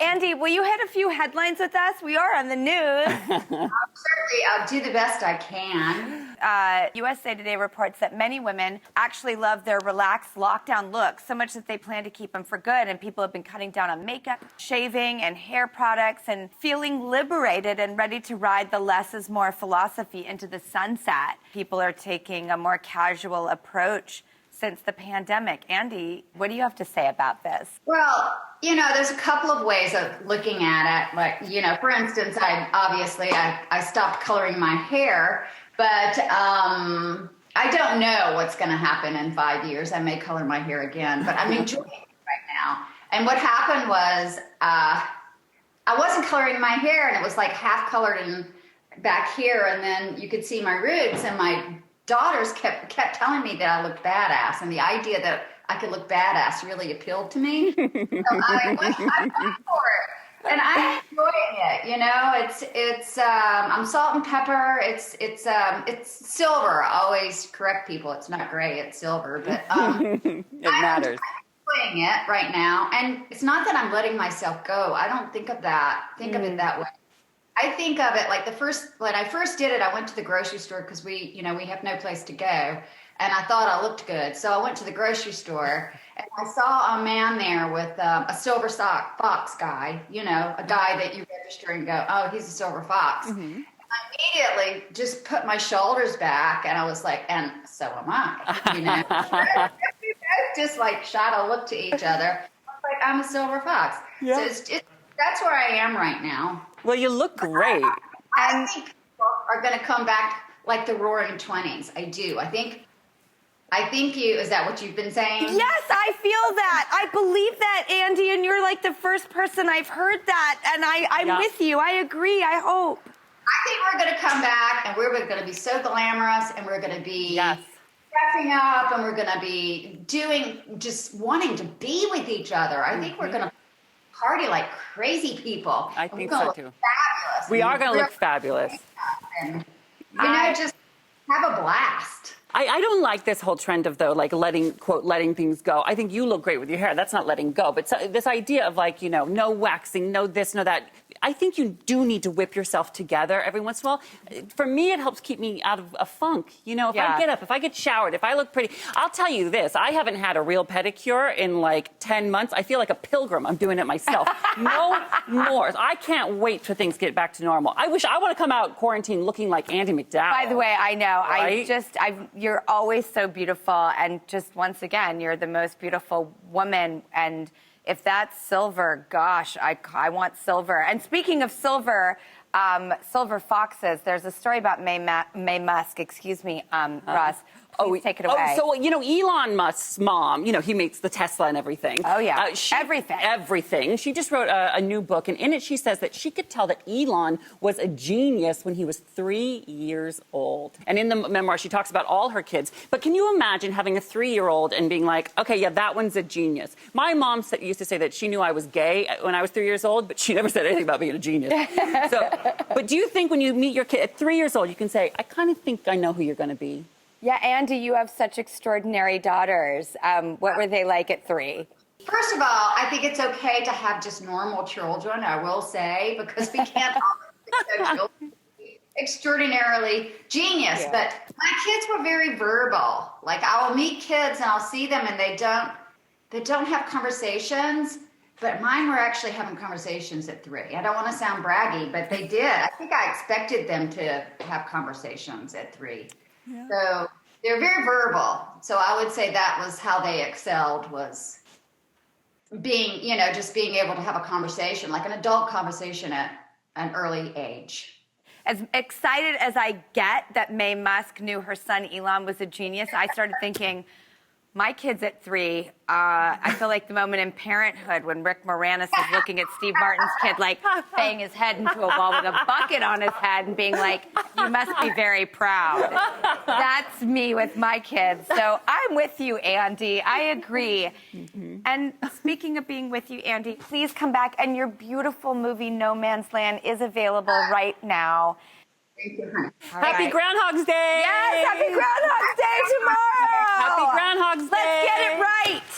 Andy, will you hit a few headlines with us? We are on the news. Certainly, I'll do the best I can. USA Today reports that many women actually love their relaxed lockdown looks so much that they plan to keep them for good. And people have been cutting down on makeup, shaving, and hair products and feeling liberated and ready to ride the less is more philosophy into the sunset. People are taking a more casual approach since the pandemic. Andy, what do you have to say about this? Well, there's a couple of ways of looking at it. Like, for instance, I stopped coloring my hair, but I don't know what's going to happen in 5 years. I may color my hair again, but I'm enjoying it right now. And what happened was I wasn't coloring my hair, and it was like half colored and back here, and then you could see my roots, and my daughters kept telling me that I looked badass, and the idea that I could look badass really appealed to me. So I went for it, and I'm enjoying it. It's I'm salt and pepper. It's silver. I always correct people. It's not gray. It's silver, but it matters. I'm enjoying it right now, and it's not that I'm letting myself go. I don't think of that. Think of it that way. I think of it like when I first did it, I went to the grocery store because we have no place to go. And I thought I looked good. So I went to the grocery store and I saw a man there with a silver fox guy, a guy that you register and go, oh, he's a silver fox. Mm-hmm. And I immediately just put my shoulders back and I was like, and so am I, We both just like shot a look to each other. I was like, I'm a silver fox. Yeah. So that's where I am right now. Well, you look great. I think people are going to come back like the Roaring 20s. I do. I think is that what you've been saying? Yes, I feel that. I believe that, Andy, and you're like the first person I've heard that. And I'm with you. I agree. I hope. I think we're going to come back and we're going to be so glamorous and we're going to be dressing up and we're going to be just wanting to be with each other. I think we're going to party like crazy people. I think so too. Fabulous. We are going to look fabulous. And, just have a blast. I don't like this whole trend of, though, like letting things go. I think you look great with your hair. That's not letting go. But this idea of like, no waxing, no this, no that. I think you do need to whip yourself together every once in a while. For me, it helps keep me out of a funk. If I get up, if I get showered, if I look pretty. I'll tell you this. I haven't had a real pedicure in like 10 months. I feel like a pilgrim. I'm doing it myself. No more. I can't wait for things to get back to normal. I want to come out quarantine looking like Andie MacDowell. By the way, I know. Right? You're always so beautiful. And just once again, you're the most beautiful woman. And if that's silver, gosh, I want silver. And speaking of silver, silver foxes, there's a story about May Musk, Russ. Please take it away. So, Elon Musk's mom, he makes the Tesla and everything. Oh, yeah. Everything. Everything. She just wrote a new book, and in it she says that she could tell that Elon was a genius when he was 3 years old. And in the memoir, she talks about all her kids. But can you imagine having a 3-year-old and being like, okay, yeah, that one's a genius? My mom used to say that she knew I was gay when I was 3 years old, but she never said anything about being a genius. But do you think when you meet your kid at 3 years old, you can say, I kind of think I know who you're going to be? Yeah, Andy, you have such extraordinary daughters. What were they like at 3? First of all, I think it's okay to have just normal children, I will say, because we can't all extraordinarily genius. Yeah. But my kids were very verbal. Like I'll meet kids and I'll see them and they don't have conversations. But mine were actually having conversations at 3. I don't want to sound braggy, but they did. I think I expected them to have conversations at 3. Yeah. So they're very verbal. So I would say that was how they excelled, was being, just being able to have a conversation, like an adult conversation at an early age. As excited as I get that May Musk knew her son Elon was a genius, I started thinking, my kid's at 3. I feel like the moment in Parenthood when Rick Moranis is looking at Steve Martin's kid, like bang his head into a wall with a bucket on his head and being like, you must be very proud. That's me with my kids. So I'm with you, Andy. I agree. Mm-hmm. And speaking of being with you, Andy, please come back. And your beautiful movie, No Man's Land, is available right now. Thank you, honey. Happy Groundhog's Day! Yes, happy Groundhog's Day tomorrow! Happy Groundhog's Day! Let's get it right!